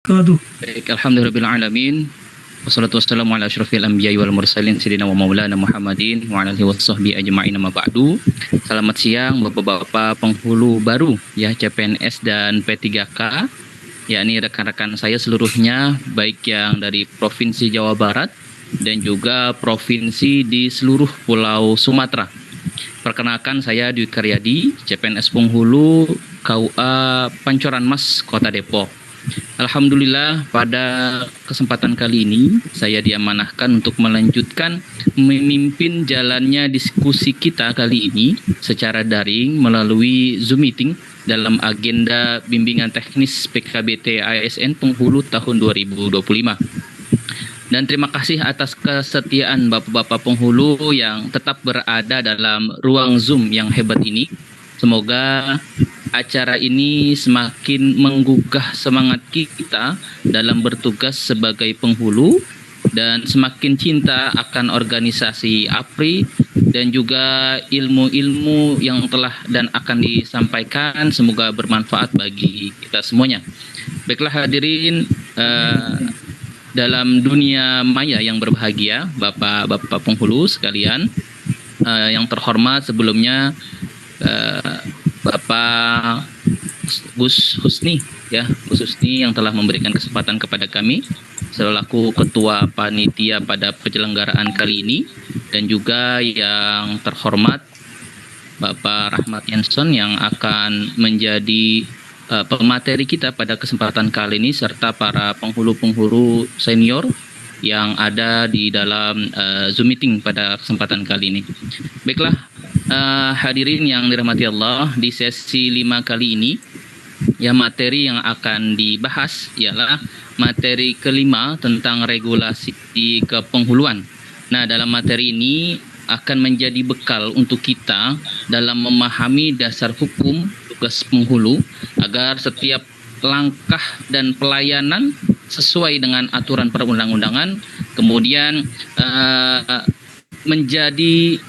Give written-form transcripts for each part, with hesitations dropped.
Baik, alhamdulillahirrahmanirrahim. Wassalatu wassalamu ala asyrafil anbiya'i wal mursalin sayyidina wa maulana Muhammadin wa ala alihi washabbihi ajma'in amma ba'du. Selamat siang Bapak-bapak penghulu baru ya CPNS dan P3K, yakni rekan-rekan saya seluruhnya baik yang dari Provinsi Jawa Barat dan juga provinsi di seluruh Pulau Sumatera. Perkenalkan, saya Dwi Karyadi, CPNS Penghulu KUA Pancoran Mas, Kota Depok. Alhamdulillah, pada kesempatan kali ini saya diamanahkan untuk melanjutkan memimpin jalannya diskusi kita kali ini secara daring melalui Zoom meeting dalam agenda bimbingan teknis PKBT ASN Penghulu tahun 2025. Dan terima kasih atas kesetiaan Bapak-Bapak penghulu yang tetap berada dalam ruang Zoom yang hebat ini. Semoga acara ini semakin menggugah semangat kita dalam bertugas sebagai penghulu dan semakin cinta akan organisasi APRI dan juga ilmu-ilmu yang telah dan akan disampaikan semoga bermanfaat bagi kita semuanya. Baiklah hadirin, dalam dunia maya yang berbahagia, Bapak-bapak penghulu sekalian, yang terhormat sebelumnya Bapak Gus Husni yang telah memberikan kesempatan kepada kami selaku ketua panitia pada penyelenggaraan kali ini, dan juga yang terhormat Bapak Rahmat Yanson yang akan menjadi pemateri kita pada kesempatan kali ini, serta para penghulu-penghulu senior yang ada di dalam Zoom meeting pada kesempatan kali ini. Baiklah, hadirin yang dirahmati Allah, di sesi 5 kali ini ya materi yang akan dibahas ialah materi kelima tentang regulasi kepenghuluan. Nah, dalam materi ini akan menjadi bekal untuk kita dalam memahami dasar hukum tugas penghulu agar setiap langkah dan pelayanan sesuai dengan aturan perundang-undangan, kemudian menjadi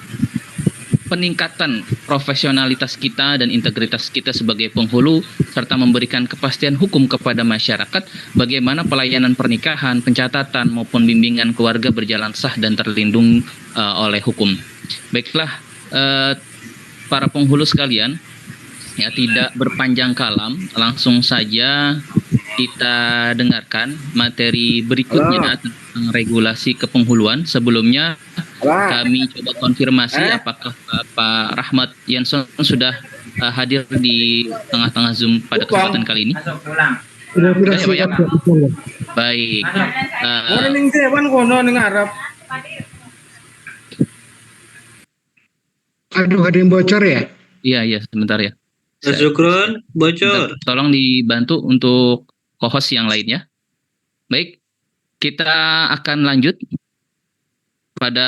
peningkatan profesionalitas kita dan integritas kita sebagai penghulu, serta memberikan kepastian hukum kepada masyarakat bagaimana pelayanan pernikahan, pencatatan maupun bimbingan keluarga berjalan sah dan terlindung oleh hukum. Baiklah, para penghulu sekalian, ya tidak berpanjang kalam, langsung saja kita dengarkan materi berikutnya tentang regulasi kepenghuluan. Sebelumnya kami coba konfirmasi apakah Pak Rahmat Yanson sudah hadir di tengah-tengah Zoom pada kesempatan kali ini. Ya, Pak, ya? Baik. Aduh, ada yang bocor ya? Iya, sebentar ya. Syukron, bocor. Tolong dibantu untuk co-host yang lainnya. Baik, kita akan lanjut pada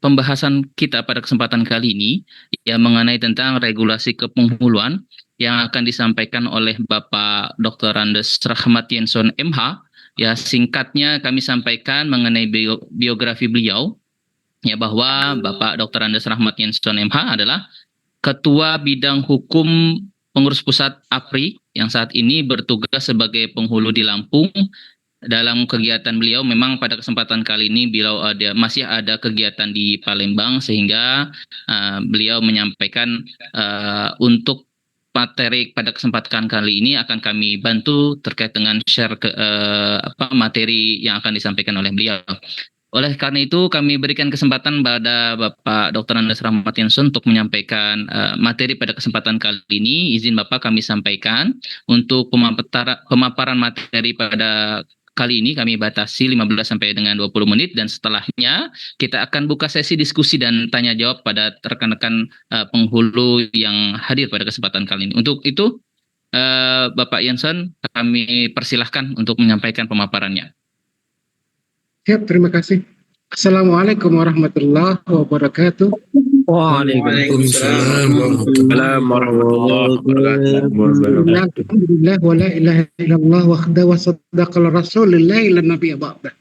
pembahasan kita pada kesempatan kali ini yang mengenai tentang regulasi kepenghuluan yang akan disampaikan oleh Bapak Dr. Andes Rahmat Yanson MH. Ya, singkatnya kami sampaikan mengenai biografi beliau, ya, bahwa Bapak Dr. Andes Rahmat Yanson MH adalah Ketua Bidang Hukum Pengurus Pusat APRI yang saat ini bertugas sebagai penghulu di Lampung. Dalam kegiatan beliau memang pada kesempatan kali ini beliau masih ada kegiatan di Palembang, sehingga beliau menyampaikan untuk materi pada kesempatan kali ini akan kami bantu terkait dengan share materi yang akan disampaikan oleh beliau. Oleh karena itu kami berikan kesempatan pada Bapak Dr. Andes Rahmat Yanson untuk menyampaikan materi pada kesempatan kali ini. Izin Bapak kami sampaikan untuk pemaparan materi pada kali ini kami batasi 15 sampai dengan 20 menit, dan setelahnya kita akan buka sesi diskusi dan tanya jawab pada rekan-rekan penghulu yang hadir pada kesempatan kali ini. Untuk itu Bapak Yanson, kami persilahkan untuk menyampaikan pemaparannya. Siap, terima kasih. Assalamualaikum warahmatullahi wabarakatuh. Waalaikumsalam warahmatullahi wabarakatuh. Alhamdulillah wa la ilaha illallah wahdahu wa sadaqal rasulillah ila nabiyya ba'da.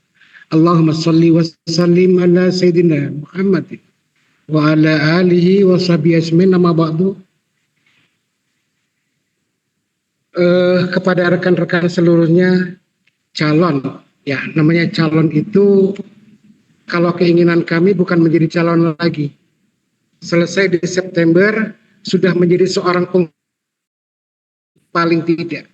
Allahumma salli wa sallim ala sayyidina Muhammad wa ala alihi wa sahbihi ajmain, amma ba'du. Kepada rekan-rekan seluruhnya calon. Ya, namanya calon itu kalau keinginan kami bukan menjadi calon lagi. Selesai di September sudah menjadi seorang paling tidak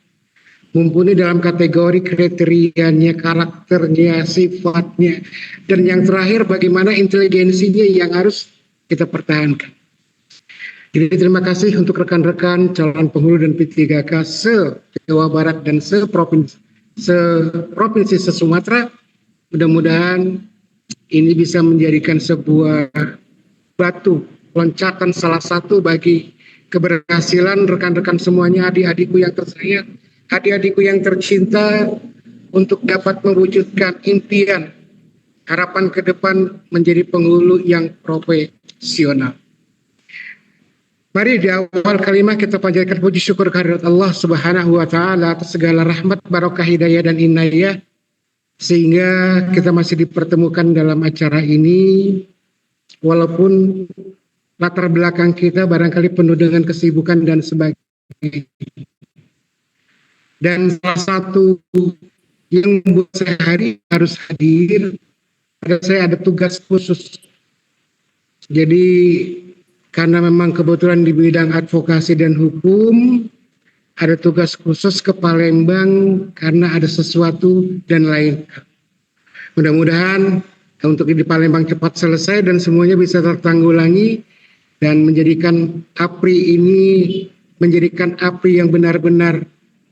mumpuni dalam kategori kriterianya, karakternya, sifatnya, dan yang terakhir bagaimana inteligensinya yang harus kita pertahankan. Jadi terima kasih untuk rekan-rekan calon penghulu dan P3K se-Jawa Barat dan se-provinsi se-Sumatera. Mudah-mudahan ini bisa menjadikan sebuah batu loncatan salah satu bagi keberhasilan rekan-rekan semuanya, adik-adikku yang tersayang, adik-adikku yang tercinta, untuk dapat mewujudkan impian harapan ke depan menjadi penghulu yang profesional. Mari di awal kalimat kita panjatkan puji syukur kehadirat Allah Subhanahu wa taala atas segala rahmat, barokah, hidayah dan inayah sehingga kita masih dipertemukan dalam acara ini walaupun latar belakang kita barangkali penuh dengan kesibukan dan sebagainya. Dan salah satu yang membuat saya harus hadir, saya ada tugas khusus. Jadi karena memang kebetulan di bidang advokasi dan hukum, ada tugas khusus ke Palembang karena ada sesuatu dan lain. Mudah-mudahan untuk di Palembang cepat selesai dan semuanya bisa tertanggulangi dan menjadikan APRI ini menjadikan APRI yang benar-benar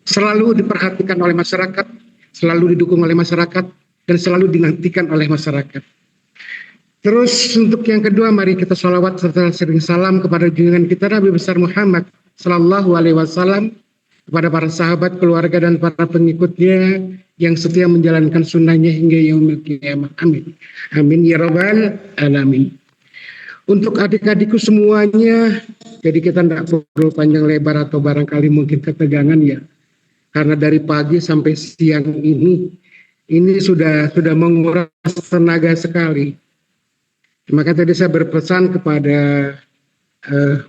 selalu diperhatikan oleh masyarakat, selalu didukung oleh masyarakat, dan selalu dinantikan oleh masyarakat. Terus untuk yang kedua, mari kita sholawat serta sering salam kepada junjungan kita Nabi besar Muhammad Sallallahu Alaihi Wasallam, kepada para sahabat, keluarga dan para pengikutnya yang setia menjalankan sunnahnya hingga yaumil qiyamah. Amin. Amin ya rabbal alamin. Untuk adik-adikku semuanya, jadi kita tidak perlu panjang lebar atau barangkali mungkin ketegangan ya, karena dari pagi sampai siang ini sudah menguras tenaga sekali. Maka tadi saya berpesan kepada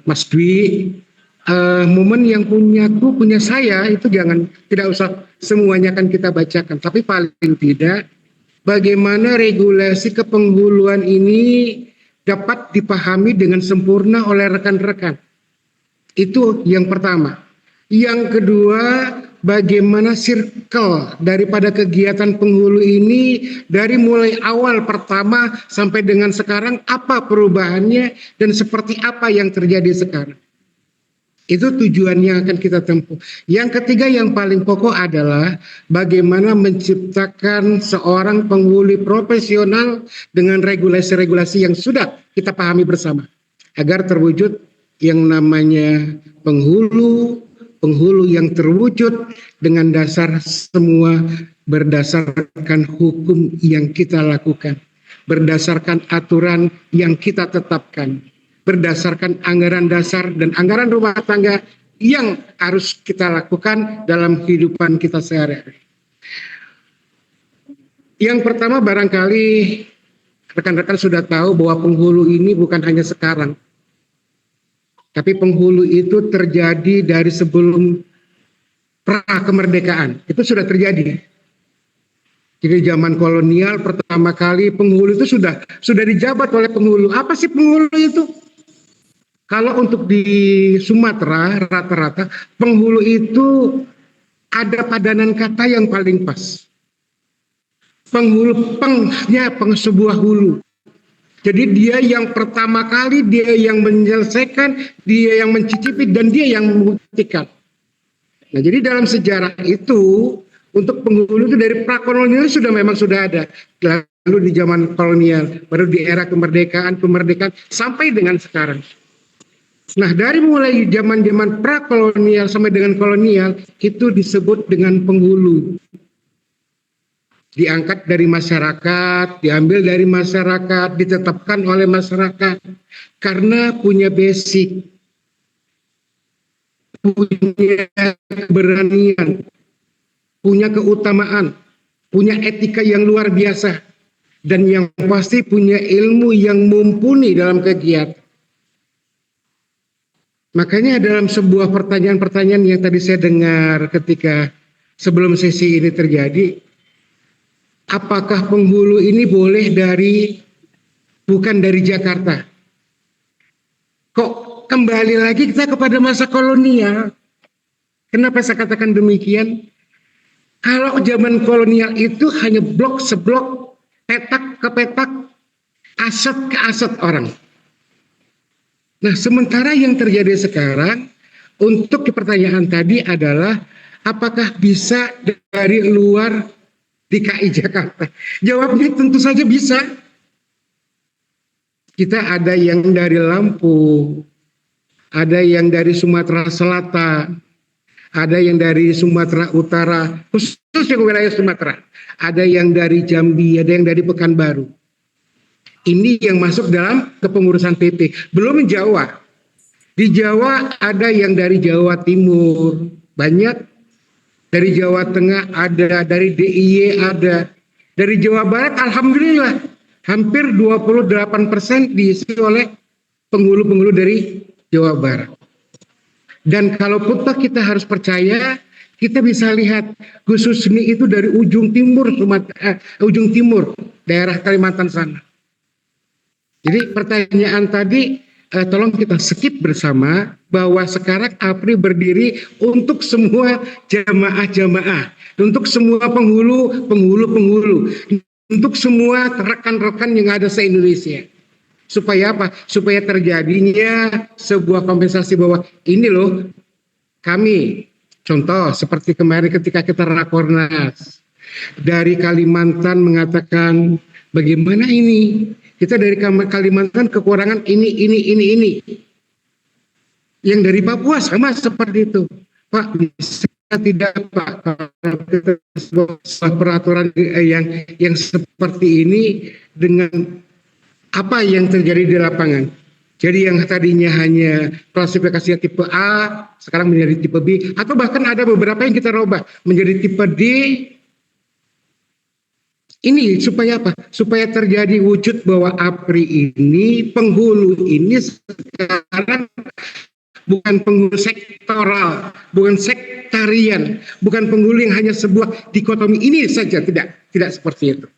Mas Dwi, momen yang punya saya itu tidak usah semuanya kan kita bacakan, tapi paling tidak bagaimana regulasi kepenghuluan ini dapat dipahami dengan sempurna oleh rekan-rekan. Itu yang pertama. Yang kedua, bagaimana circle daripada kegiatan penghulu ini dari mulai awal pertama sampai dengan sekarang, apa perubahannya dan seperti apa yang terjadi sekarang. Itu tujuan yang akan kita tempuh. Yang ketiga yang paling pokok adalah bagaimana menciptakan seorang penghulu profesional dengan regulasi-regulasi yang sudah kita pahami bersama agar terwujud yang namanya penghulu yang terwujud dengan dasar semua berdasarkan hukum yang kita lakukan, berdasarkan aturan yang kita tetapkan, berdasarkan anggaran dasar dan anggaran rumah tangga yang harus kita lakukan dalam kehidupan kita sehari-hari. Yang pertama barangkali rekan-rekan sudah tahu bahwa penghulu ini bukan hanya sekarang, tapi penghulu itu terjadi dari sebelum pra kemerdekaan. Itu sudah terjadi. Jadi zaman kolonial pertama kali penghulu itu sudah dijabat oleh penghulu. Apa sih penghulu itu? Kalau untuk di Sumatera rata-rata penghulu itu ada padanan kata yang paling pas. Penghulu, sebuah hulu. Jadi dia yang pertama kali, dia yang menyelesaikan, dia yang mencicipi, dan dia yang membuktikan. Nah, jadi dalam sejarah itu, untuk penghulu itu dari prakolonial memang sudah ada. Lalu di zaman kolonial, baru di era kemerdekaan, sampai dengan sekarang. Nah, dari mulai zaman-zaman prakolonial sampai dengan kolonial, itu disebut dengan penghulu. Diangkat dari masyarakat, diambil dari masyarakat, ditetapkan oleh masyarakat karena punya basic, punya keberanian, punya keutamaan, punya etika yang luar biasa, dan yang pasti punya ilmu yang mumpuni dalam kegiatan. Makanya dalam sebuah pertanyaan-pertanyaan yang tadi saya dengar ketika sebelum sesi ini terjadi, apakah penghulu ini boleh bukan dari Jakarta? Kok kembali lagi kita kepada masa kolonial? Kenapa saya katakan demikian? Kalau zaman kolonial itu hanya blok seblok, petak ke petak, aset ke aset orang. Nah, sementara yang terjadi sekarang, untuk pertanyaan tadi adalah apakah bisa dari luar DKI Jakarta? Jawabnya tentu saja bisa. Kita ada yang dari Lampung, ada yang dari Sumatera Selatan, ada yang dari Sumatera Utara, khususnya wilayah Sumatera, ada yang dari Jambi, ada yang dari Pekanbaru. Ini yang masuk dalam kepengurusan PP. Belum Jawa. Di Jawa ada yang dari Jawa Timur, banyak. Dari Jawa Tengah ada, dari DIY ada. Dari Jawa Barat alhamdulillah hampir 28% diisi oleh penghulu-penghulu dari Jawa Barat. Dan kalau pun kita harus percaya, kita bisa lihat Gus Husni itu dari ujung timur daerah Kalimantan sana. Jadi pertanyaan tadi tolong kita skip bersama bahwa sekarang APRI berdiri untuk semua jamaah-jamaah, untuk semua penghulu, untuk semua rekan-rekan yang ada se-Indonesia. Supaya apa? Supaya terjadinya sebuah kompensasi bahwa ini loh kami, contoh seperti kemarin ketika kita rakornas dari Kalimantan mengatakan bagaimana ini? Kita dari Kalimantan kekurangan ini. Yang dari Papua sama seperti itu. Pak, bisa tidak Pak, kalau kita sebuah peraturan yang seperti ini dengan apa yang terjadi di lapangan. Jadi yang tadinya hanya klasifikasinya tipe A, sekarang menjadi tipe B, atau bahkan ada beberapa yang kita rubah menjadi tipe D. Ini supaya apa? Supaya terjadi wujud bahwa APRI ini, penghulu ini sekarang bukan penghulu sektoral, bukan sektarian, bukan penghulu yang hanya sebuah dikotomi ini saja, tidak seperti itu.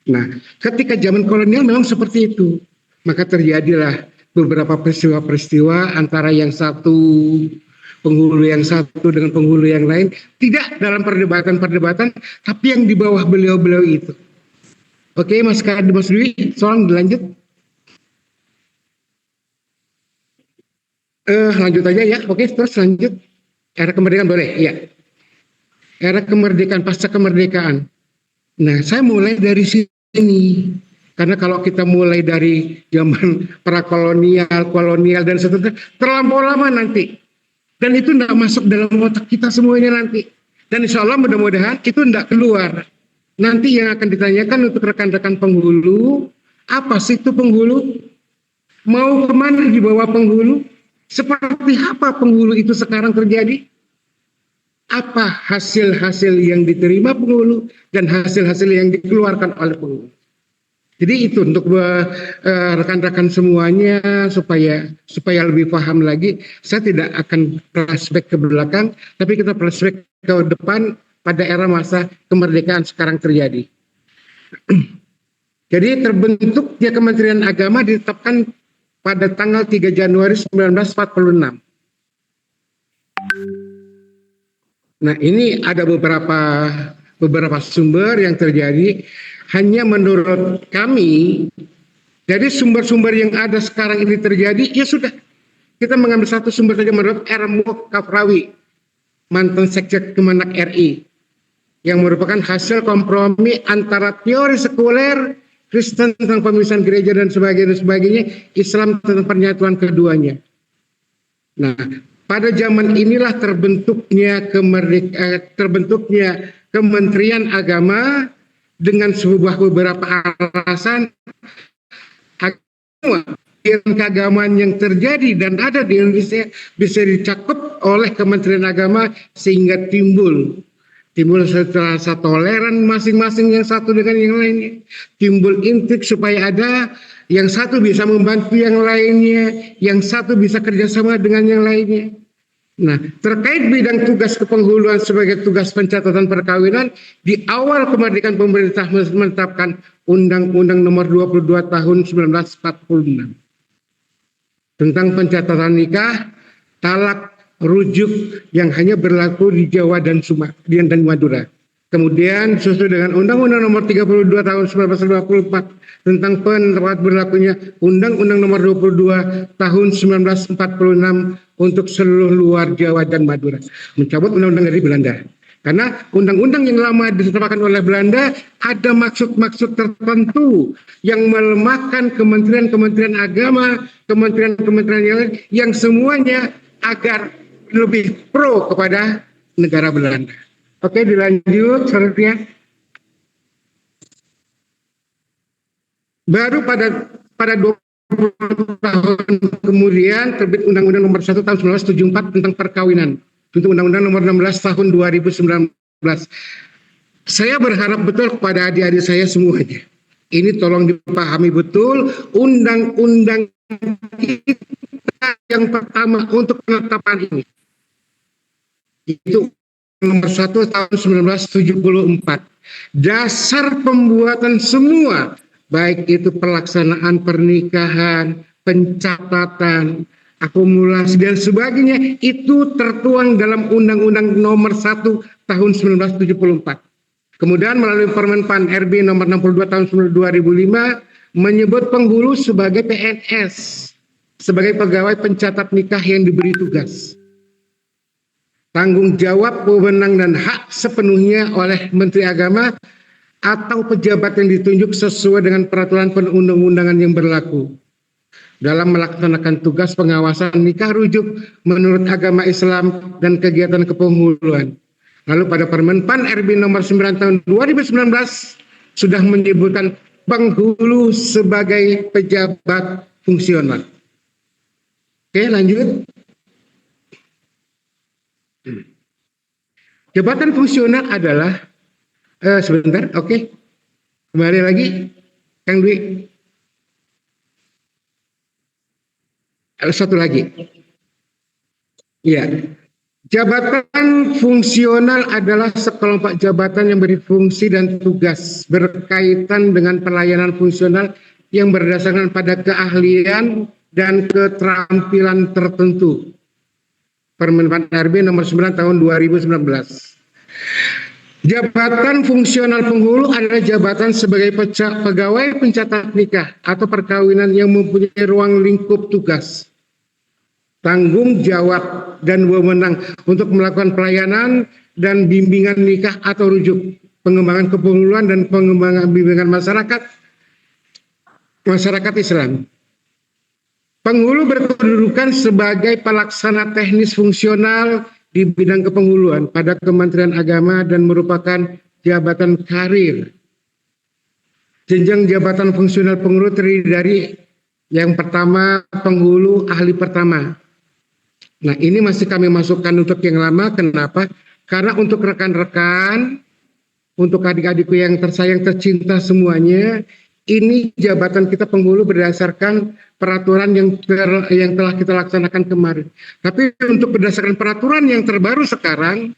Nah, ketika zaman kolonial memang seperti itu, maka terjadilah beberapa peristiwa-peristiwa antara yang satu penghulu yang satu dengan penghulu yang lain, tidak dalam perdebatan, tapi yang di bawah beliau-beliau itu. Oke, Mas Dwi, soal dilanjut. Lanjut aja ya, oke, terus lanjut. Era kemerdekaan boleh, ya. Era kemerdekaan, pasca kemerdekaan. Nah, saya mulai dari sini. Karena kalau kita mulai dari zaman prakolonial, kolonial, dan seterusnya, terlampau lama nanti. Dan itu tidak masuk dalam otak kita semuanya nanti. Dan insya Allah mudah-mudahan itu tidak keluar. Nanti yang akan ditanyakan untuk rekan-rekan penghulu, apa sih itu penghulu? Mau kemana dibawa penghulu? Seperti apa penghulu itu sekarang terjadi? Apa hasil-hasil yang diterima penghulu dan hasil-hasil yang dikeluarkan oleh penghulu? Jadi itu untuk rekan-rekan semuanya supaya lebih paham lagi. Saya tidak akan flashback ke belakang, tapi kita flashback ke depan pada era masa kemerdekaan sekarang terjadi. Jadi terbentuknya Kementerian Agama ditetapkan pada tanggal 3 Januari 1946. Nah, ini ada beberapa sumber yang terjadi. Hanya menurut kami, dari sumber-sumber yang ada sekarang ini terjadi, ya sudah. Kita mengambil satu sumber saja menurut R.M. Kafrawi, mantan Sekjen Kemenak RI, yang merupakan hasil kompromi antara teori sekuler, Kristen tentang pemisahan gereja dan sebagainya, Islam tentang penyatuan keduanya. Nah, pada zaman inilah terbentuknya Kementerian Agama dengan beberapa alasan keagamaan yang terjadi dan ada di Indonesia bisa dicakup oleh Kementerian Agama sehingga timbul rasa toleran masing-masing yang satu dengan yang lainnya, timbul intrik supaya ada yang satu bisa membantu yang lainnya, yang satu bisa kerjasama dengan yang lainnya. Nah, terkait bidang tugas kepenghuluan sebagai tugas pencatatan perkawinan, di awal kemerdekaan pemerintah menetapkan Undang-Undang Nomor 22 Tahun 1946 tentang pencatatan nikah, talak, rujuk yang hanya berlaku di Jawa dan Sumatera dan Madura. Kemudian sesuai dengan Undang-Undang Nomor 32 Tahun 1954 tentang penerapan berlakunya Undang-Undang Nomor 22 Tahun 1946 untuk seluruh luar Jawa dan Madura, mencabut undang-undang dari Belanda. Karena undang-undang yang lama ditetapkan oleh Belanda ada maksud-maksud tertentu yang melemahkan kementerian-kementerian agama, kementerian-kementerian yang semuanya agar lebih pro kepada negara Belanda. Oke, dilanjut selanjutnya. Baru pada 20 tahun kemudian terbit Undang-Undang Nomor 1 Tahun 1974 tentang perkawinan. Untuk Undang-Undang Nomor 16 Tahun 2019. Saya berharap betul kepada adik-adik saya semuanya. Ini tolong dipahami betul, undang-undang kita yang pertama untuk penetapan ini. Itu Nomor 1 Tahun 1974. Dasar pembuatan semua, baik itu pelaksanaan pernikahan, pencatatan, akumulasi dan sebagainya, itu tertuang dalam Undang-Undang Nomor 1 Tahun 1974. Kemudian melalui Permen PAN RB Nomor 62 Tahun 2005 menyebut penghulu sebagai PNS, sebagai pegawai pencatat nikah yang diberi tugas, tanggung jawab, wewenang dan hak sepenuhnya oleh Menteri Agama atau pejabat yang ditunjuk sesuai dengan peraturan perundang-undangan yang berlaku dalam melaksanakan tugas pengawasan nikah rujuk menurut agama Islam dan kegiatan kepenghuluan. Lalu pada Permen PAN RB Nomor 9 Tahun 2019 sudah menyebutkan penghulu sebagai pejabat fungsional. Oke, lanjut. Jabatan fungsional adalah sebentar, oke. Kembali lagi, Kang Dwi. Satu lagi. Ya. Jabatan fungsional adalah sekelompok jabatan yang berfungsi dan tugas berkaitan dengan pelayanan fungsional yang berdasarkan pada keahlian dan keterampilan tertentu. Permen PAN RB Nomor 9 Tahun 2019. Jabatan fungsional penghulu adalah jabatan sebagai pegawai pencatat nikah atau perkawinan yang mempunyai ruang lingkup tugas, tanggung jawab dan wewenang untuk melakukan pelayanan dan bimbingan nikah atau rujuk, pengembangan kepenghuluan dan pengembangan bimbingan masyarakat Islam. Penghulu berkedudukan sebagai pelaksana teknis fungsional di bidang kepenghuluan pada Kementerian Agama dan merupakan jabatan karir. Jenjang jabatan fungsional penghulu terdiri dari yang pertama penghulu ahli pertama. Nah, ini masih kami masukkan untuk yang lama. Kenapa? Karena untuk rekan-rekan, untuk adik-adikku yang tersayang, tercinta semuanya, ini jabatan kita penghulu berdasarkan peraturan yang telah kita laksanakan kemarin. Tapi untuk berdasarkan peraturan yang terbaru sekarang,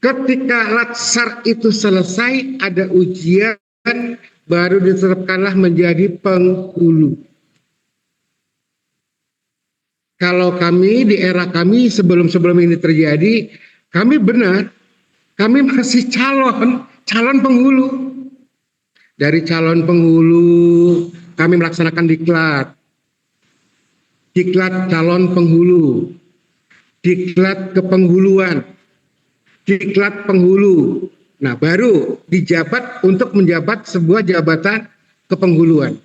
ketika latsar itu selesai, ada ujian, baru ditetapkanlah menjadi penghulu. Kalau kami di era kami sebelum ini terjadi, kami benar, kami masih calon penghulu. Dari calon penghulu, kami melaksanakan diklat calon penghulu, diklat kepenghuluan, diklat penghulu. Nah, baru dijabat untuk menjabat sebuah jabatan kepenghuluan.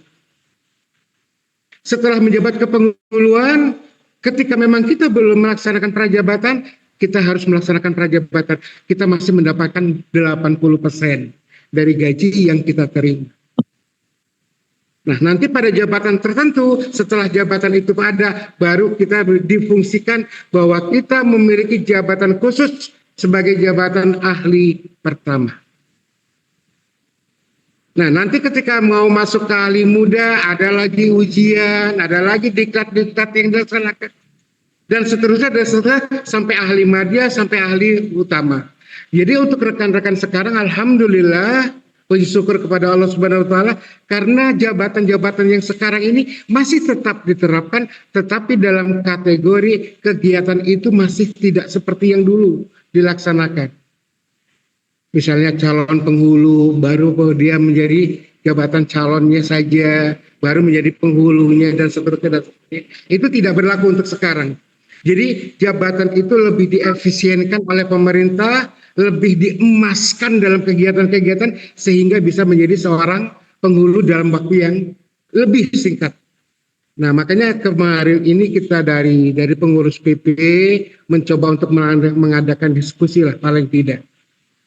Setelah menjabat kepenghuluan, ketika memang kita belum melaksanakan prajabatan, kita harus melaksanakan prajabatan. Kita masih mendapatkan 80% dari gaji yang kita terima. Nah, nanti pada jabatan tertentu, setelah jabatan itu ada, baru kita difungsikan bahwa kita memiliki jabatan khusus sebagai jabatan ahli pertama. Nah, nanti ketika mau masuk ke ahli muda, ada lagi ujian, ada lagi diklat-diklat yang dilaksanakan. dan seterusnya sampai ahli madya, sampai ahli utama. Jadi untuk rekan-rekan sekarang, alhamdulillah, puji syukur kepada Allah Subhanahu wa taala, karena jabatan-jabatan yang sekarang ini masih tetap diterapkan, tetapi dalam kategori kegiatan itu masih tidak seperti yang dulu dilaksanakan. Misalnya calon penghulu, baru dia menjadi jabatan calonnya saja, baru menjadi penghulunya dan seterusnya. Itu tidak berlaku untuk sekarang. Jadi jabatan itu lebih diefisienkan oleh pemerintah, lebih diemaskan dalam kegiatan-kegiatan sehingga bisa menjadi seorang penghulu dalam waktu yang lebih singkat. Nah, makanya kemarin ini kita dari pengurus PP mencoba untuk mengadakan diskusi lah paling tidak,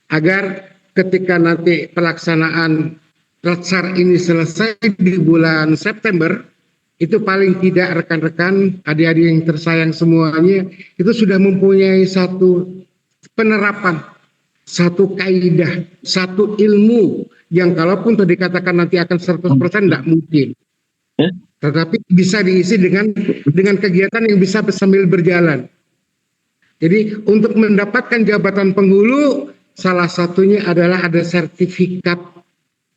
agar ketika nanti pelaksanaan Latsar ini selesai di bulan September, itu paling tidak rekan-rekan, adik-adik yang tersayang semuanya, itu sudah mempunyai satu penerapan, satu kaidah, satu ilmu yang kalaupun itu dikatakan nanti akan 100% tidak mungkin. Tetapi bisa diisi dengan kegiatan yang bisa sambil berjalan. Jadi untuk mendapatkan jabatan penghulu, salah satunya adalah ada sertifikat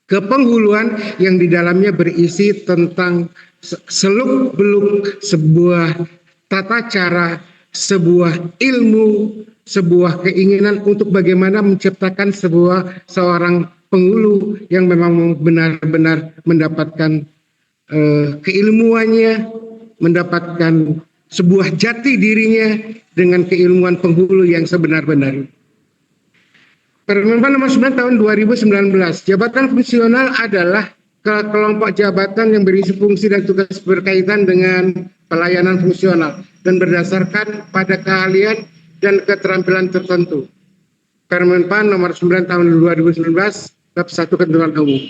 kepenghuluan yang di dalamnya berisi tentang seluk-beluk sebuah tata cara, sebuah ilmu, sebuah keinginan untuk bagaimana menciptakan seorang penghulu yang memang benar-benar mendapatkan keilmuannya, mendapatkan sebuah jati dirinya dengan keilmuan penghulu yang sebenar-benarnya. Permen nomor 9 tahun 2019, jabatan fungsional adalah kelompok jabatan yang berisi fungsi dan tugas berkaitan dengan pelayanan fungsional dan berdasarkan pada keahlian dan keterampilan tertentu. Permenpan nomor 9 tahun 2019, bab 1 ketentuan umum.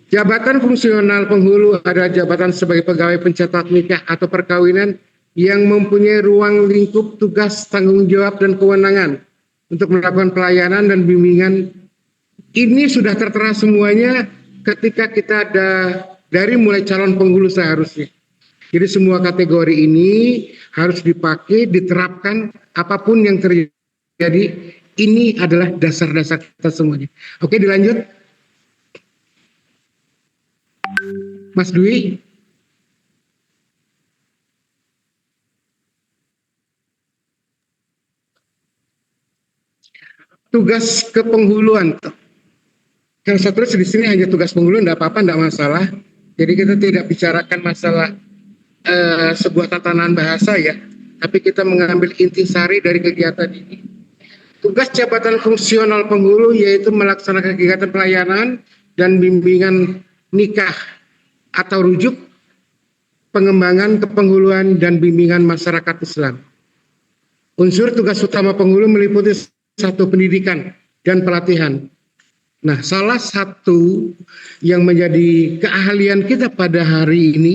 Jabatan fungsional penghulu adalah jabatan sebagai pegawai pencatat nikah atau perkawinan yang mempunyai ruang lingkup tugas, tanggung jawab, dan kewenangan untuk melakukan pelayanan dan bimbingan. Ini sudah tertera semuanya ketika kita ada dari mulai calon penghulu seharusnya. Jadi semua kategori ini harus dipakai, diterapkan apapun yang terjadi. Ini adalah dasar-dasar kita semuanya. Oke, dilanjut. Mas Dwi. Tugas kepenghuluan. Yang saya tulis di sini hanya tugas penghulu, tidak apa-apa, tidak masalah. Jadi kita tidak bicarakan masalah sebuah tatanan bahasa ya, tapi kita mengambil intisari dari kegiatan ini. Tugas jabatan fungsional penghulu yaitu melaksanakan kegiatan pelayanan dan bimbingan nikah atau rujuk, pengembangan kepenghuluan dan bimbingan masyarakat Islam. Unsur tugas utama penghulu meliputi satu, pendidikan dan pelatihan. Nah, salah satu yang menjadi keahlian kita pada hari ini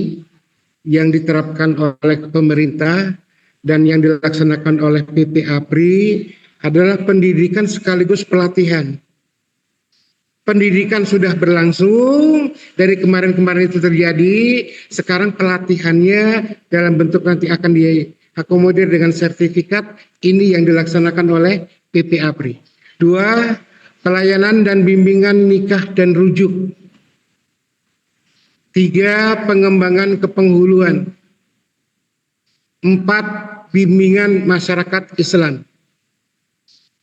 yang diterapkan oleh pemerintah dan yang dilaksanakan oleh PP APRI adalah pendidikan sekaligus pelatihan. Pendidikan sudah berlangsung dari kemarin-kemarin itu terjadi, sekarang pelatihannya dalam bentuk nanti akan diakomodir dengan sertifikat, ini yang dilaksanakan oleh PP APRI. 2, pelayanan dan bimbingan nikah dan rujuk. 3, pengembangan kepenghuluan. 4, bimbingan masyarakat Islam.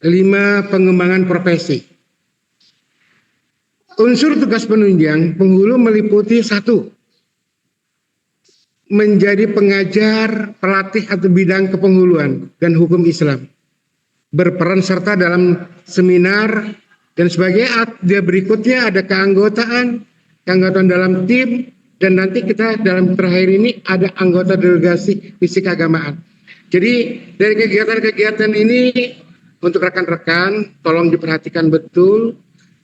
5, pengembangan profesi. Unsur tugas penunjang penghulu meliputi 1, menjadi pengajar, pelatih atau bidang kepenghuluan dan hukum Islam, berperan serta dalam seminar dan sebagainya. Dia berikutnya ada keanggotaan dalam tim, dan nanti kita dalam terakhir ini ada anggota delegasi misi keagamaan. Jadi dari kegiatan-kegiatan ini untuk rekan-rekan tolong diperhatikan betul,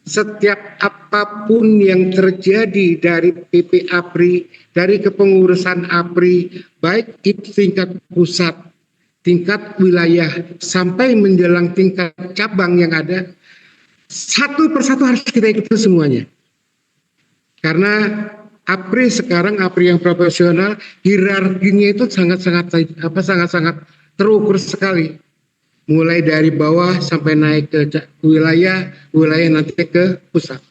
setiap apapun yang terjadi dari PP APRI, dari kepengurusan APRI, baik itu tingkat pusat, tingkat wilayah, sampai menjelang tingkat cabang yang ada, satu persatu harus kita ikuti semuanya. Karena APRI sekarang, APRI yang profesional, hierarkinya itu sangat-sangat terukur sekali. Mulai dari bawah sampai naik ke wilayah nanti ke pusat.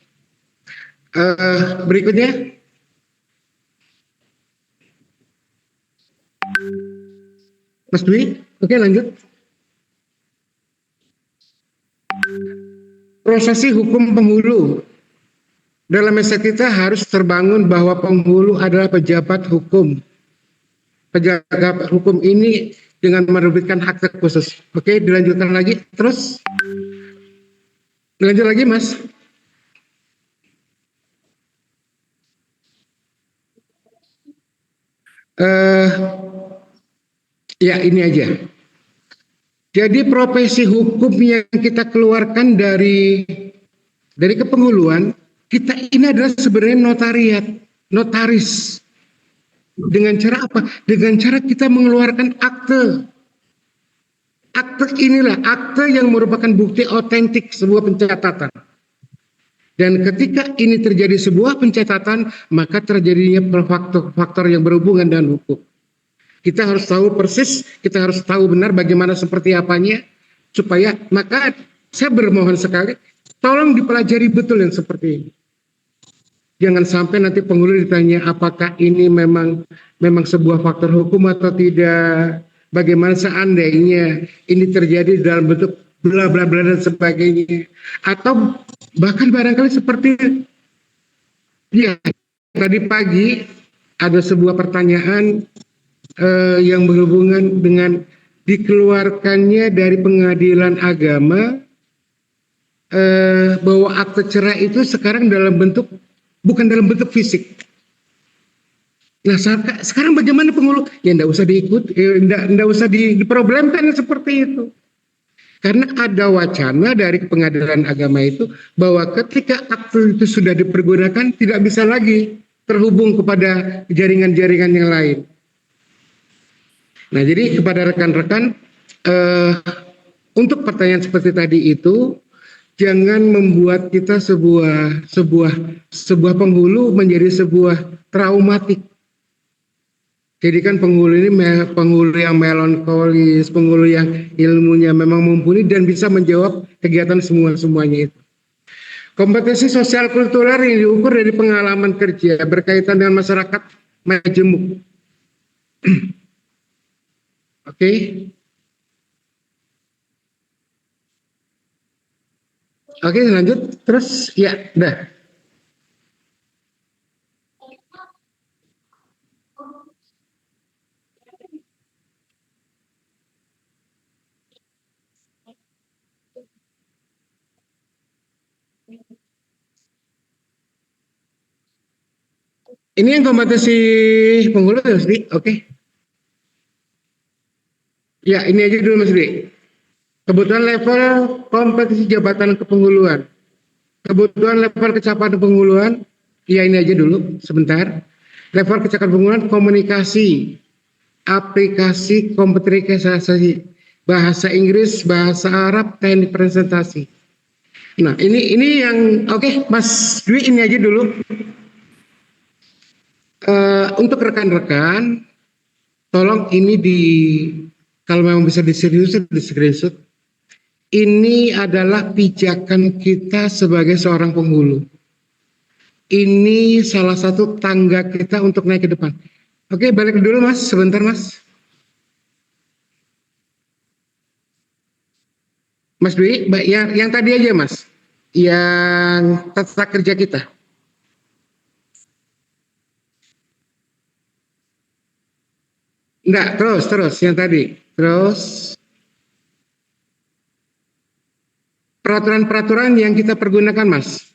Berikutnya, Mas Dwi, oke lanjut. Prosesi hukum penghulu. Dalam mindset kita harus terbangun bahwa penghulu adalah pejabat hukum. Pejabat hukum ini dengan menerbitkan hak khusus. Oke, dilanjutkan lagi. Terus, dilanjut lagi, Mas. Ya, ini aja. Jadi profesi hukum yang kita keluarkan dari kepenghuluan, kita ini adalah sebenarnya notaris. Dengan cara apa? Dengan cara kita mengeluarkan akte. Akte inilah akte yang merupakan bukti otentik sebuah pencatatan. Dan ketika ini terjadi sebuah pencatatan, maka terjadinya faktor yang berhubungan dengan hukum. Kita harus tahu persis, kita harus tahu benar bagaimana seperti apanya, supaya maka saya bermohon sekali, tolong dipelajari betul yang seperti ini. Jangan sampai nanti penghulu ditanya apakah ini memang sebuah faktor hukum atau tidak. Bagaimana seandainya ini terjadi dalam bentuk bla bla bla dan sebagainya. Atau bahkan barangkali seperti ya tadi pagi ada sebuah pertanyaan yang berhubungan dengan dikeluarkannya dari pengadilan agama bahwa akte cerai itu sekarang bukan dalam bentuk fisik. Nah sekarang bagaimana penghulu? Ya enggak usah enggak usah diproblemkan seperti itu. Karena ada wacana dari pengadilan agama itu bahwa ketika akte itu sudah dipergunakan tidak bisa lagi terhubung kepada jaringan-jaringan yang lain. Nah, jadi kepada rekan-rekan untuk pertanyaan seperti tadi itu jangan membuat kita sebuah penghulu menjadi sebuah traumatik. Jadi kan penghulu ini penghulu yang melankolis, penghulu yang ilmunya memang mumpuni dan bisa menjawab kegiatan semuanya itu. Kompetensi sosial kultural yang diukur dari pengalaman kerja berkaitan dengan masyarakat majemuk. Oke. Oke, lanjut. Terus ya, dah. Ini yang kompetensi penghulu ya, Mas Di. Oke. Ya, ini aja dulu Mas Di. Kebutuhan level kompetensi jabatan kepenghuluan. Kebutuhan level kecakapan penghuluan. Ya, ini aja dulu sebentar. Level kecakapan penghuluan komunikasi, aplikasi, kompetensi bahasa Inggris, bahasa Arab, teknik presentasi. Nah, ini yang oke, Mas Dwi ini aja dulu. Untuk rekan-rekan, tolong ini kalau memang bisa di screenshot. Ini adalah pijakan kita sebagai seorang penghulu. Ini salah satu tangga kita untuk naik ke depan. Oke, balik dulu Mas, sebentar Mas. Mas Dwi, yang tadi aja Mas, yang tata kerja kita. Enggak, terus yang tadi. Terus peraturan-peraturan yang kita pergunakan, Mas.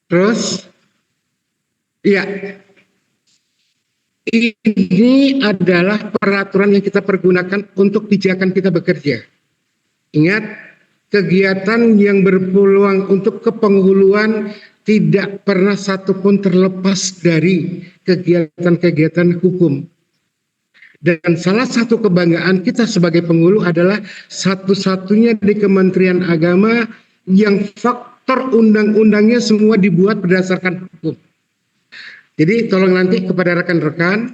Terus iya. Ini adalah peraturan yang kita pergunakan untuk pijakan kita bekerja. Ingat, kegiatan yang berpeluang untuk kepenghuluan tidak pernah satupun terlepas dari kegiatan-kegiatan hukum. Dan salah satu kebanggaan kita sebagai penghulu adalah satu-satunya di Kementerian Agama yang faktor undang-undangnya semua dibuat berdasarkan hukum. Jadi tolong nanti kepada rekan-rekan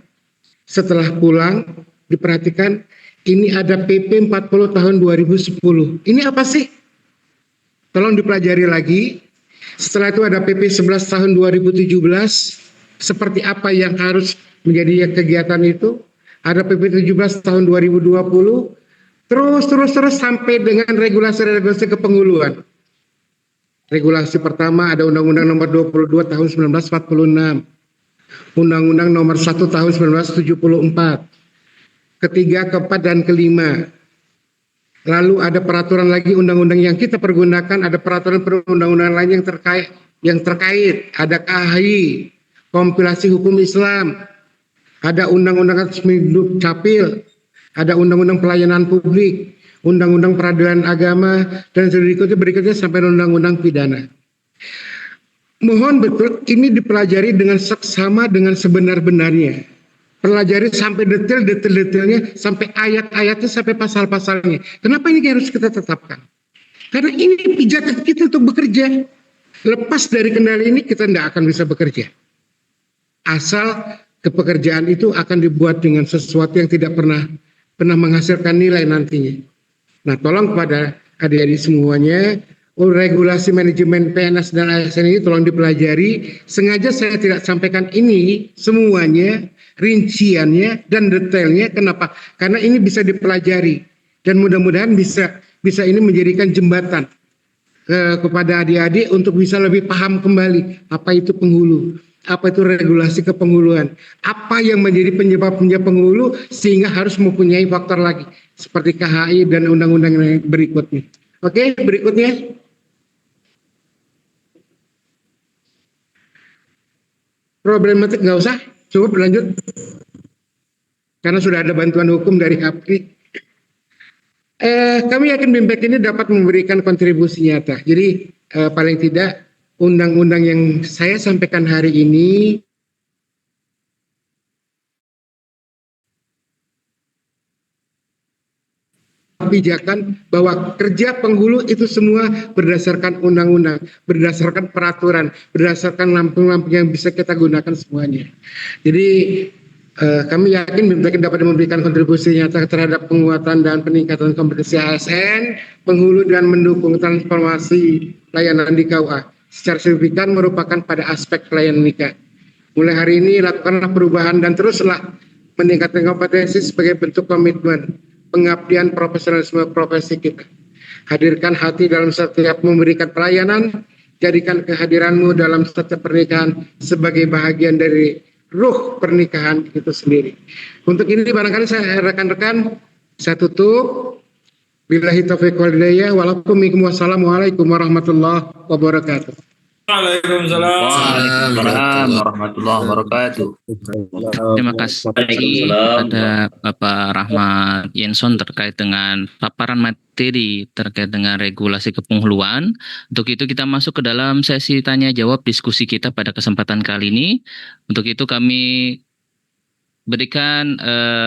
setelah pulang diperhatikan, ini ada PP 40 tahun 2010. Ini apa sih? Tolong dipelajari lagi. Setelah itu ada PP 11 tahun 2017. Seperti apa yang harus menjadi kegiatan itu? Ada PP 17 tahun 2020. Terus sampai dengan regulasi kepenguluan. Regulasi pertama ada Undang-Undang Nomor 22 tahun 1946. Undang-Undang Nomor 1 tahun 1974. Ketiga, keempat, dan kelima. Lalu ada peraturan lagi undang-undang yang kita pergunakan, ada peraturan perundang-undangan lain yang terkait. Ada KHI, kompilasi hukum Islam, ada undang-undang atas hidup capil, ada undang-undang pelayanan publik, undang-undang peradilan agama, dan berikutnya sampai undang-undang pidana. Mohon betul ini dipelajari dengan seksama dengan sebenar-benarnya. Pelajari sampai detailnya, sampai ayat-ayatnya, sampai pasal-pasalnya. Kenapa ini harus kita tetapkan? Karena ini pijakan kita untuk bekerja. Lepas dari kendali ini kita tidak akan bisa bekerja. Asal kepekerjaan itu akan dibuat dengan sesuatu yang tidak pernah menghasilkan nilai nantinya. Nah, tolong kepada adik-adik semuanya, regulasi manajemen PNS dan ASN ini tolong dipelajari. Sengaja saya tidak sampaikan ini semuanya, rinciannya dan detailnya. Kenapa? Karena ini bisa dipelajari dan mudah-mudahan bisa ini menjadikan jembatan kepada adik-adik untuk bisa lebih paham kembali apa itu penghulu, apa itu regulasi kepenghuluan, apa yang menjadi penyebab penghulu sehingga harus mempunyai faktor lagi seperti KHI dan undang-undang yang berikutnya. Oke, berikutnya. Problematik nggak usah, cukup berlanjut. Karena sudah ada bantuan hukum dari APRI. Kami yakin BIMPEK ini dapat memberikan kontribusi nyata. Jadi paling tidak undang-undang yang saya sampaikan hari ini kebijakan bahwa kerja penghulu itu semua berdasarkan undang-undang, berdasarkan peraturan, berdasarkan lampu-lampu yang bisa kita gunakan semuanya. Jadi kami yakin BIMPEK dapat memberikan kontribusi nyata terhadap penguatan dan peningkatan kompetensi ASN, penghulu dan mendukung transformasi pelayanan di KUA. Secara signifikan merupakan pada aspek pelayanan nikah. Mulai hari ini lakukanlah perubahan dan teruslah meningkatkan kompetensi sebagai bentuk komitmen pengabdian profesionalisme profesi kita. Hadirkan hati dalam setiap memberikan pelayanan, jadikan kehadiranmu dalam setiap pernikahan sebagai bahagian dari ruh pernikahan itu sendiri. Untuk ini barangkali saya rekan-rekan saya tutup. Billahi taufiq wal hidayah. Wassalamualaikum warahmatullahi wabarakatuh. Waalaikumsalam warahmatullahi wabarakatuh. Terima kasih kepada Bapak Rahmat Yenson terkait dengan paparan materi terkait dengan regulasi kepenghuluan. Untuk itu kita masuk ke dalam sesi tanya jawab diskusi kita pada kesempatan kali ini. Untuk itu kami berikan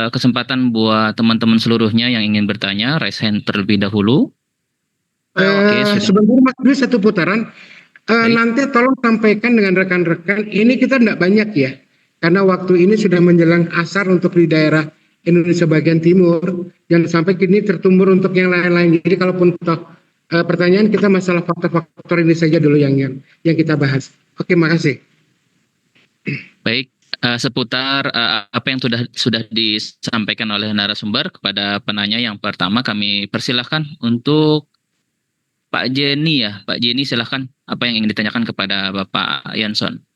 kesempatan buat teman-teman seluruhnya yang ingin bertanya, raise hand terlebih dahulu. Sebentar Mas, ini satu putaran. Nanti tolong sampaikan dengan rekan-rekan, ini kita tidak banyak ya, karena waktu ini sudah menjelang asar untuk di daerah Indonesia bagian timur, jangan sampai kini tertumbur untuk yang lain-lain. Jadi kalaupun pertanyaan kita masalah faktor-faktor ini saja dulu yang kita bahas. Oke, makasih. Baik, seputar apa yang sudah disampaikan oleh narasumber kepada penanya yang pertama, kami persilahkan untuk Pak Jenny ya. Pak Jenny silahkan, apa yang ingin ditanyakan kepada Bapak Yenson.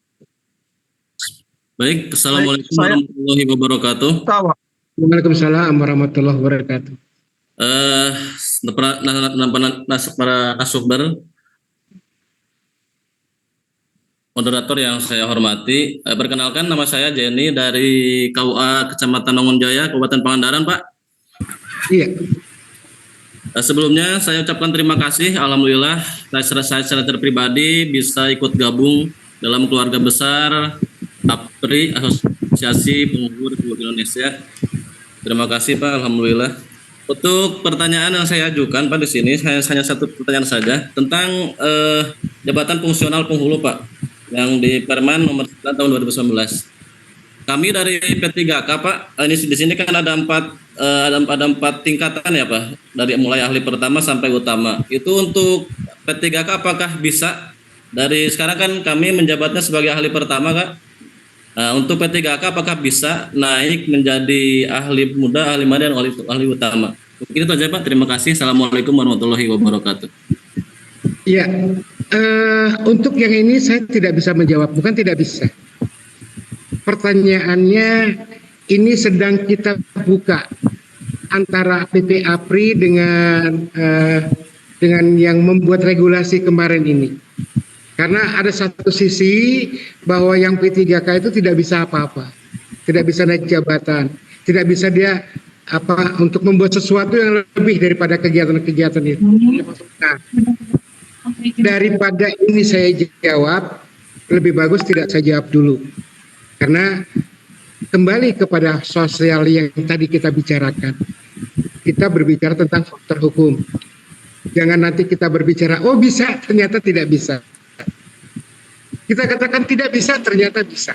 Baik, Assalamualaikum warahmatullahi wabarakatuh. Waalaikumsalam warahmatullahi wabarakatuh. Para narasumber, moderator yang saya hormati, perkenalkan nama saya Jenny dari KUA Kecamatan Mangunjaya, Kabupaten Pangandaran, Pak. Iya. Sebelumnya saya ucapkan terima kasih, alhamdulillah saya secara pribadi bisa ikut gabung dalam keluarga besar APRI, Asosiasi Penghulu Republik Indonesia. Terima kasih Pak, alhamdulillah. Untuk pertanyaan yang saya ajukan Pak di sini, hanya satu pertanyaan saja tentang jabatan fungsional penghulu Pak, yang di Permen nomor 9 tahun 2019. Kami dari P3K Pak, ini di sini kan ada empat tingkatan ya Pak, dari mulai ahli pertama sampai utama. Itu untuk P3K apakah bisa, dari sekarang kan kami menjabatnya sebagai ahli pertama Kak. Nah, untuk P3K apakah bisa naik menjadi ahli muda, ahli mada, dan ahli utama? Mungkin itu aja Pak. Terima kasih. Assalamualaikum warahmatullahi wabarakatuh. Ya, untuk yang ini saya tidak bisa menjawab, bukan tidak bisa. Pertanyaannya ini sedang kita buka antara PP APRI dengan yang membuat regulasi kemarin ini. Karena ada satu sisi bahwa yang P3K itu tidak bisa apa-apa, tidak bisa naik jabatan, tidak bisa dia untuk membuat sesuatu yang lebih daripada kegiatan-kegiatan itu. Nah, daripada ini saya jawab, lebih bagus tidak saya jawab dulu. Karena kembali kepada sosial yang tadi kita bicarakan, kita berbicara tentang faktor hukum. Jangan nanti kita berbicara, oh bisa, ternyata tidak bisa. Kita katakan tidak bisa, ternyata bisa.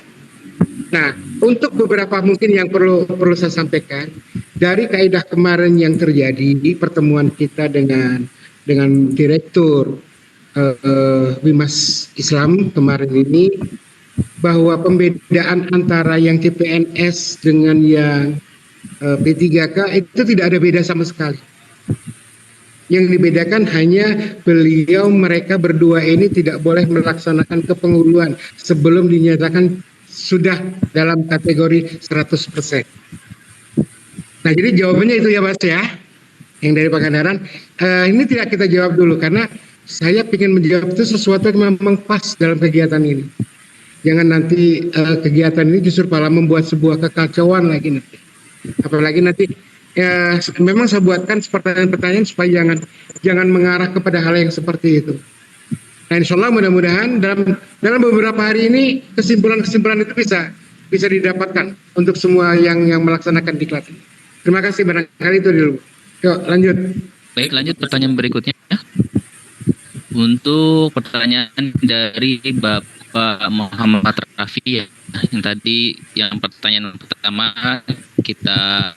Nah, untuk beberapa mungkin yang perlu saya sampaikan, dari kaidah kemarin yang terjadi di pertemuan kita dengan Direktur Bimas Islam kemarin ini, bahwa pembedaan antara yang CPNS dengan yang P3K itu tidak ada beda sama sekali. Yang dibedakan hanya mereka berdua ini tidak boleh melaksanakan kepenghuruan sebelum dinyatakan sudah dalam kategori 100%. Nah, jadi jawabannya itu ya Mas ya, yang dari Pangandaran. Ini tidak kita jawab dulu karena saya ingin menjawab itu sesuatu yang memang pas dalam kegiatan ini. Jangan nanti kegiatan ini justru malah membuat sebuah kekacauan lagi nanti. Apalagi nanti memang saya buatkan pertanyaan-pertanyaan supaya jangan mengarah kepada hal yang seperti itu. Nah, insya Allah mudah-mudahan dalam beberapa hari ini kesimpulan-kesimpulan itu bisa didapatkan untuk semua yang melaksanakan diklat. Terima kasih, barangkali itu dulu. Yuk lanjut. Baik, lanjut pertanyaan berikutnya. Untuk pertanyaan dari Bapak Muhammad Rafi ya, yang tadi yang pertanyaan pertama kita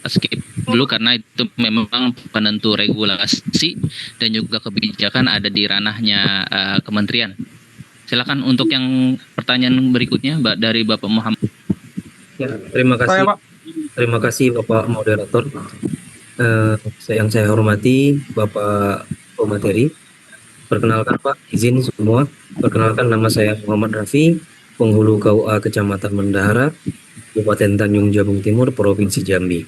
skip dulu karena itu memang penentu regulasi dan juga kebijakan ada di ranahnya kementerian. Silakan untuk yang pertanyaan berikutnya dari Bapak Muhammad. Ya, terima kasih. Terima kasih Bapak Moderator. Yang saya hormati Bapak pemateri. Perkenalkan Pak, izin semua. Perkenalkan, nama saya Muhammad Rafi, penghulu KUA Kecamatan Mendahara, Kabupaten Tanjung Jabung Timur, Provinsi Jambi.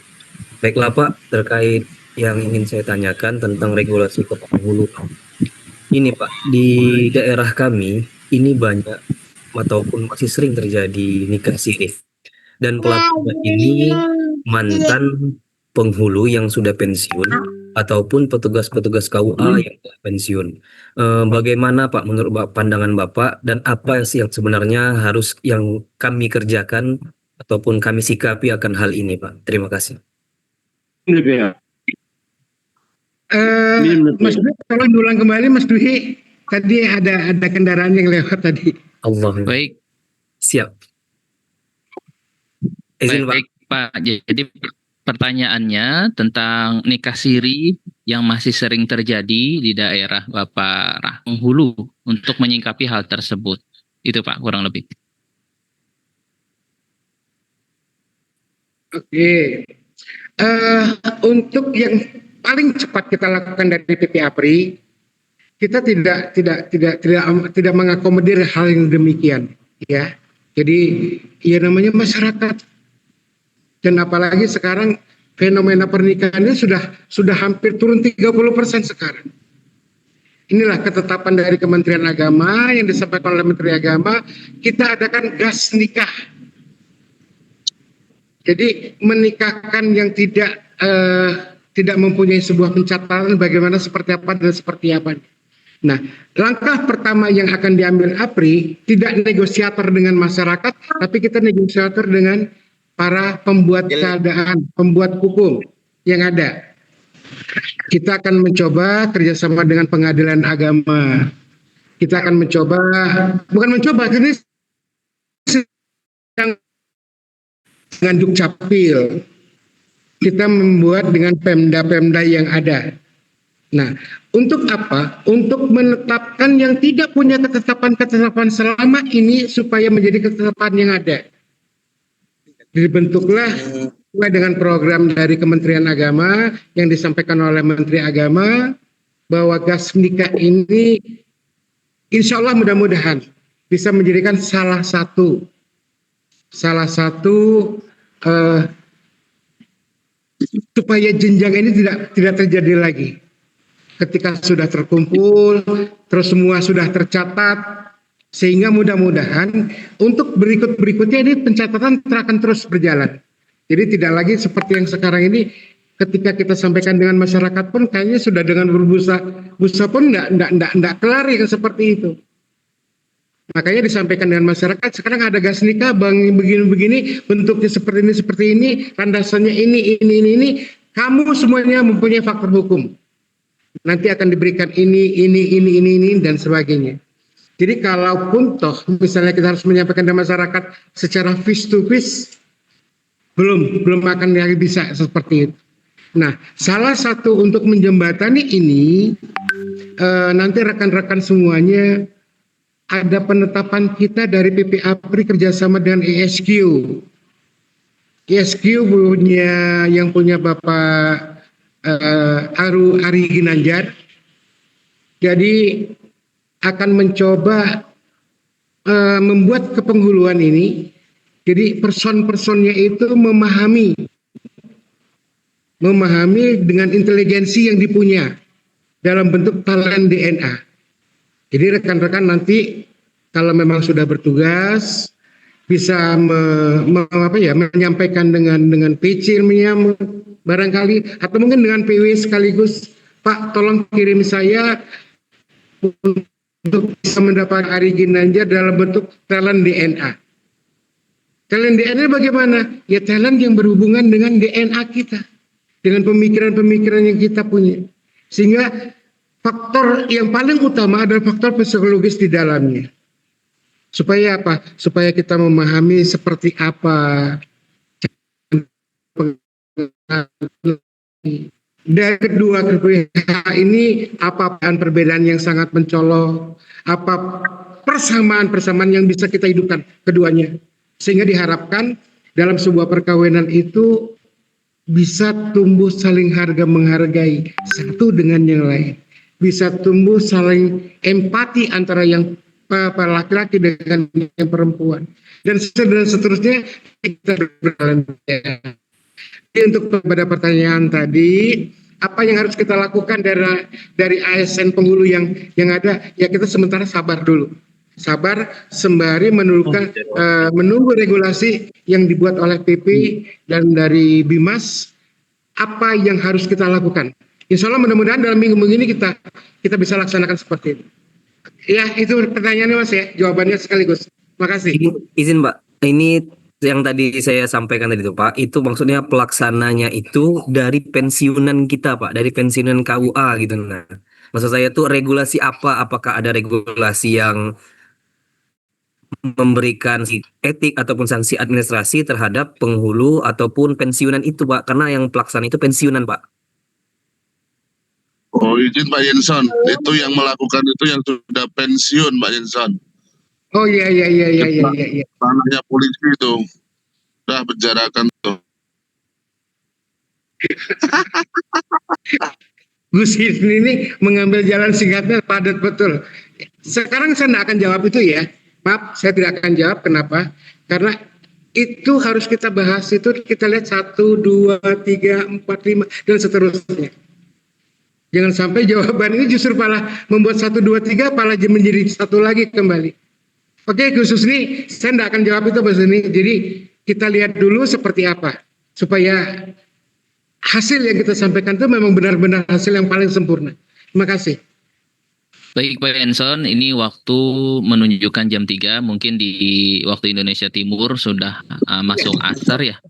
Baiklah Pak, terkait yang ingin saya tanyakan tentang regulasi ke penghulu. Ini Pak, di daerah kami ini banyak ataupun masih sering terjadi nikah siri. Dan pelakunya ini mantan penghulu yang sudah pensiun ataupun petugas-petugas KUA yang telah pensiun. Bagaimana Pak menurut pandangan Bapak, dan apa sih yang sebenarnya harus yang kami kerjakan ataupun kami sikapi akan hal ini Pak? Terima kasih. Mas Dwi, tolong ulang kembali Mas Dwi. Tadi ada kendaraan yang lewat tadi. Allah. Baik. Siap. Izin Baik Pak. Jadi pertanyaannya tentang nikah siri yang masih sering terjadi di daerah Bapak Penghulu untuk menyikapi hal tersebut. Itu Pak, kurang lebih. Oke. Untuk yang paling cepat kita lakukan dari PP APRI, kita tidak mengakomodir hal yang demikian, ya. Jadi ya namanya masyarakat. Dan apalagi sekarang fenomena pernikahannya sudah hampir turun 30% sekarang. Inilah ketetapan dari Kementerian Agama yang disampaikan oleh Menteri Agama, kita adakan gas nikah. Jadi menikahkan yang tidak mempunyai sebuah pencatatan bagaimana seperti apa dan seperti apa. Nah, langkah pertama yang akan diambil APRI tidak negosiator dengan masyarakat, tapi kita negosiator dengan para pembuat keadaan, pembuat hukum yang ada. Kita akan mencoba kerjasama dengan pengadilan agama kita akan mencoba, bukan mencoba, ini sedang dengan Dukcapil kita membuat dengan Pemda-Pemda yang ada. Nah, untuk apa? Untuk menetapkan yang tidak punya ketetapan-ketetapan selama ini supaya menjadi ketetapan yang ada. Dibentuklah sesuai dengan program dari Kementerian Agama yang disampaikan oleh Menteri Agama bahwa gas nikah ini insya Allah mudah-mudahan bisa menjadikan salah satu supaya jenjang ini tidak terjadi lagi. Ketika sudah terkumpul, terus semua sudah tercatat, sehingga mudah-mudahan untuk berikutnya ini pencatatan akan terus berjalan. Jadi tidak lagi seperti yang sekarang ini, ketika kita sampaikan dengan masyarakat pun kayaknya sudah dengan berbusa pun enggak kelar yang seperti itu. Makanya disampaikan dengan masyarakat, sekarang ada gas nikah, bang begini-begini, bentuknya seperti ini, landasannya ini, kamu semuanya mempunyai faktor hukum. Nanti akan diberikan ini, dan sebagainya. Jadi kalaupun toh, misalnya kita harus menyampaikan ke masyarakat secara face to face, belum akan bisa seperti itu. Nah, salah satu untuk menjembatani ini, nanti rekan-rekan semuanya, ada penetapan kita dari PPAPRI kerjasama dengan ISQ. ISQ punya Bapak Ari Ginanjar. Jadi akan mencoba membuat kepenghuluan ini. Jadi person-personnya itu memahami dengan inteligensi yang dipunya dalam bentuk talent DNA. Jadi rekan-rekan nanti kalau memang sudah bertugas bisa menyampaikan dengan PC barangkali atau mungkin dengan PW sekaligus, Pak tolong kirim saya untuk bisa mendapat Ari Ginanjar dalam bentuk talent DNA. Talent DNA bagaimana? Ya talent yang berhubungan dengan DNA kita, dengan pemikiran-pemikiran yang kita punya. Sehingga faktor yang paling utama adalah faktor psikologis di dalamnya. Supaya apa? Supaya kita memahami seperti apa dari kedua pihak ini, apa perbedaan yang sangat mencolok, apa persamaan yang bisa kita hidupkan keduanya. Sehingga diharapkan dalam sebuah perkawinan itu bisa tumbuh saling harga menghargai satu dengan yang lain. Bisa tumbuh saling empati antara yang laki-laki dengan yang perempuan. Dan seterusnya kita berjalan. Jadi untuk pada pertanyaan tadi, apa yang harus kita lakukan dari ASN penghulu yang ada? Ya kita sementara sabar dulu. Sabar sembari menunggu regulasi yang dibuat oleh PP dan dari Bimas, apa yang harus kita lakukan. Insya Allah mudah-mudahan dalam minggu ini kita bisa laksanakan seperti itu. Ya itu pertanyaannya Mas ya, jawabannya sekaligus. Makasih. Izin Pak, ini yang tadi saya sampaikan tadi itu Pak, itu maksudnya pelaksananya itu dari pensiunan kita Pak, dari pensiunan KUA gitu. Nah, maksud saya tuh regulasi apa? Apakah ada regulasi yang memberikan etik ataupun sanksi administrasi terhadap penghulu ataupun pensiunan itu Pak? Karena yang pelaksana itu pensiunan Pak. Oh izin Pak Jenson, itu yang melakukan itu yang sudah pensiun Pak Jenson. Oh iya. Tanahnya polisi itu sudah penjarakan tuh. Gus ini mengambil jalan singkatnya padat betul. Sekarang saya tidak akan jawab itu ya. Maaf, saya tidak akan jawab. Kenapa? Karena itu harus kita bahas, itu kita lihat 1, 2, 3, 4, 5 dan seterusnya. Jangan sampai jawaban ini justru malah membuat 1, 2, 3 malah menjadi satu lagi kembali. Oke, khusus ini saya tidak akan jawab itu Mas ini. Jadi kita lihat dulu seperti apa supaya hasil yang kita sampaikan itu memang benar-benar hasil yang paling sempurna. Terima kasih. Baik Pak Enson, ini waktu menunjukkan jam 3, mungkin di waktu Indonesia Timur sudah masuk asar ya.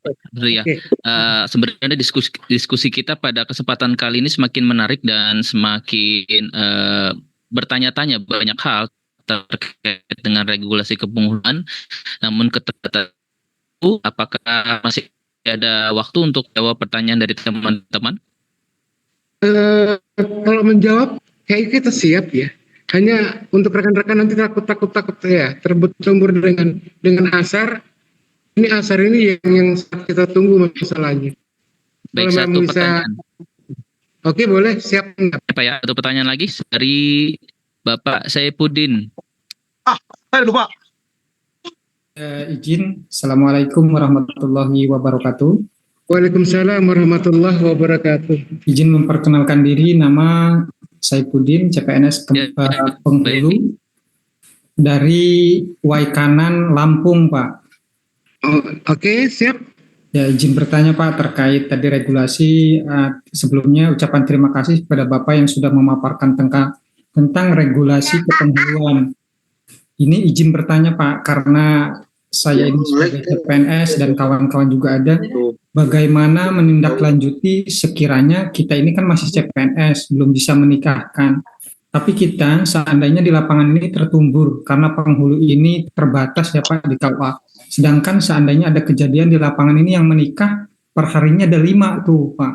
Sebenarnya diskusi kita pada kesempatan kali ini semakin menarik dan semakin bertanya-tanya banyak hal terkait dengan regulasi kepenghuluan. Namun ketika itu, apakah masih ada waktu untuk jawab pertanyaan dari teman-teman? Kalau menjawab, kayak kita siap ya. Hanya untuk rekan-rekan nanti takut ya terbut-tembur dengan asar. Ini asar ini yang kita tunggu masalahnya. Baik, Kalau satu memang bisa, pertanyaan. oke boleh siap. Pak ya, satu pertanyaan lagi dari Bapak Saifuddin. Saya lupa. Izin, Assalamualaikum warahmatullahi wabarakatuh. Waalaikumsalam warahmatullahi wabarakatuh. Izin memperkenalkan diri, nama Saifuddin, CPNS Penghulu dari Waikanan, Lampung, Pak. Oke, siap. Ya, izin bertanya Pak terkait tadi regulasi. Sebelumnya ucapan terima kasih kepada Bapak yang sudah memaparkan tentang regulasi kepenghuluan. Ini izin bertanya Pak, karena saya ini sebagai CPNS dan kawan-kawan juga ada, bagaimana menindaklanjuti sekiranya kita ini kan masih CPNS, belum bisa menikahkan. Tapi kita seandainya di lapangan ini tertumbur, karena penghulu ini terbatas ya Pak di KUA. Sedangkan seandainya ada kejadian di lapangan ini yang menikah, perharinya ada 5 tuh Pak.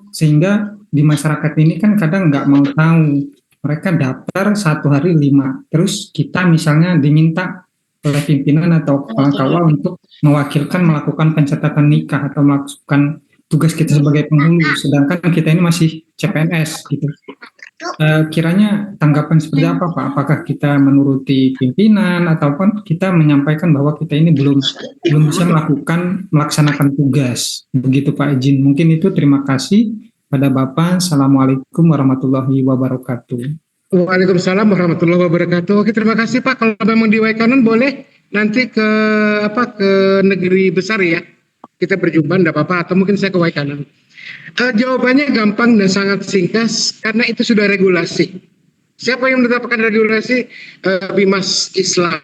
Sehingga di masyarakat ini kan kadang nggak mau tahu. Mereka daftar 1 hari 5, terus kita misalnya diminta oleh pimpinan atau kepala KUA untuk mewakilkan melakukan pencatatan nikah atau melakukan tugas kita sebagai penghulu, sedangkan kita ini masih CPNS gitu. Kiranya tanggapan seperti apa Pak? Apakah kita menuruti pimpinan ataupun kita menyampaikan bahwa kita ini belum bisa melaksanakan tugas? Begitu Pak, izin. Mungkin itu, terima kasih pada Bapak. Assalamualaikum warahmatullahi wabarakatuh. Waalaikumsalam warahmatullahi wabarakatuh. Oke, terima kasih Pak. Kalau memang di Waikanan boleh nanti ke negeri besar ya. Kita berjumpa, enggak apa-apa, atau mungkin saya ke Waikanan. Jawabannya gampang dan sangat singkat karena itu sudah regulasi. Siapa yang menetapkan regulasi? Bimas Islam.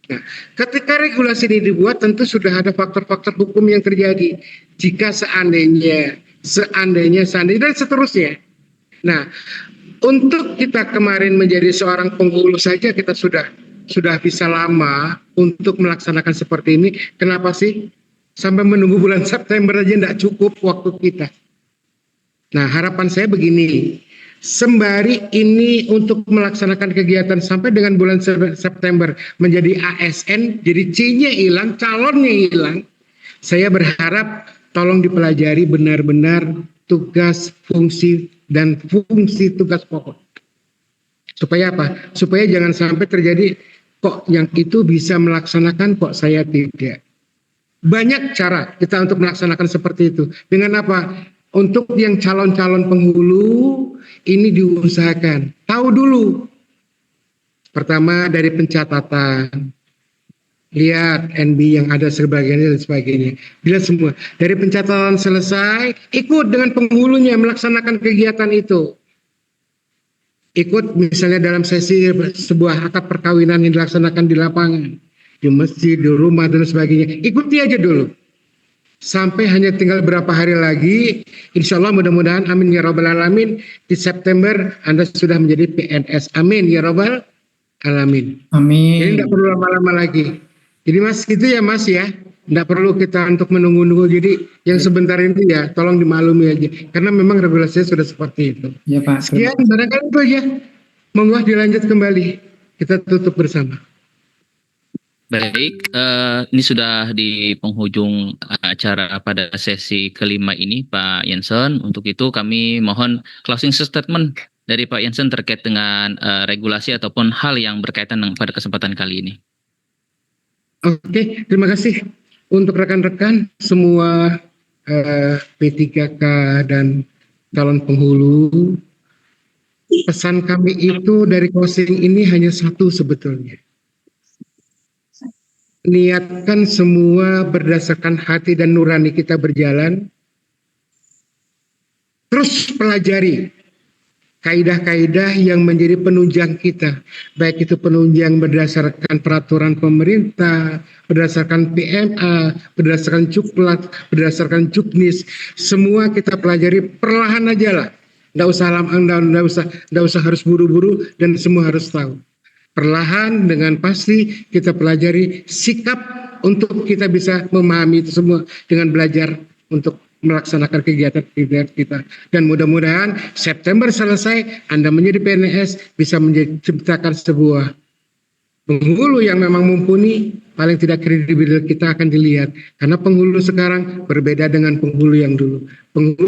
Nah, ketika regulasi ini dibuat tentu sudah ada faktor-faktor hukum yang terjadi. Jika seandainya dan seterusnya. Nah, untuk kita kemarin menjadi seorang penghulu saja kita sudah bisa lama untuk melaksanakan seperti ini. Kenapa sih? Sampai menunggu bulan September aja tidak cukup waktu kita. Nah, harapan saya begini. Sembari ini untuk melaksanakan kegiatan sampai dengan bulan September menjadi ASN, jadi C-nya hilang, calonnya hilang. Saya berharap tolong dipelajari benar-benar tugas, fungsi tugas pokok. Supaya apa? Supaya jangan sampai terjadi kok yang itu bisa melaksanakan, kok saya tidak. Banyak cara kita untuk melaksanakan seperti itu. Dengan apa? Untuk yang calon-calon penghulu ini diusahakan. Tahu dulu. Pertama dari pencatatan. Lihat NB yang ada sebagainya dan sebagainya. Lihat semua. Dari pencatatan selesai, ikut dengan penghulunya melaksanakan kegiatan itu. Ikut misalnya dalam sesi sebuah akad perkawinan yang dilaksanakan di lapangan, di masjid, di rumah dan sebagainya. Ikuti aja dulu. Sampai hanya tinggal berapa hari lagi, insya Allah mudah-mudahan amin ya rabbal alamin, di September Anda sudah menjadi PNS. Amin ya rabbal alamin. Amin. Jadi tidak perlu lama-lama lagi. Jadi Mas, gitu ya Mas ya. Tidak perlu kita untuk menunggu-nunggu. Jadi yang sebentar ini ya tolong dimaklumi aja. Karena memang regulasinya sudah seperti itu. Ya Pak. Sekian, barangkali itu aja. Monggo dilanjut kembali. Kita tutup bersama. Baik, ini sudah di penghujung acara pada sesi kelima ini Pak Jensen. Untuk itu kami mohon closing statement dari Pak Jensen terkait dengan regulasi ataupun hal yang berkaitan pada kesempatan kali ini. Oke, terima kasih untuk rekan-rekan semua P3K dan calon penghulu. Pesan kami itu dari closing ini hanya satu sebetulnya. Niatkan semua berdasarkan hati dan nurani kita berjalan. Terus pelajari kaidah-kaidah yang menjadi penunjang kita, baik itu penunjang berdasarkan peraturan pemerintah, berdasarkan PMA, berdasarkan cuklat, berdasarkan cuknis, semua kita pelajari perlahan aja lah. Nggak usah harus buru-buru dan semua harus tahu. perlahan dengan pasti kita pelajari sikap untuk kita bisa memahami itu semua dengan belajar untuk melaksanakan kegiatan-kegiatan kita. Dan mudah-mudahan September selesai, Anda menjadi PNS bisa menciptakan sebuah penghulu yang memang mumpuni, paling tidak kredibilitas kita akan dilihat. Karena penghulu sekarang berbeda dengan penghulu yang dulu. Penghulu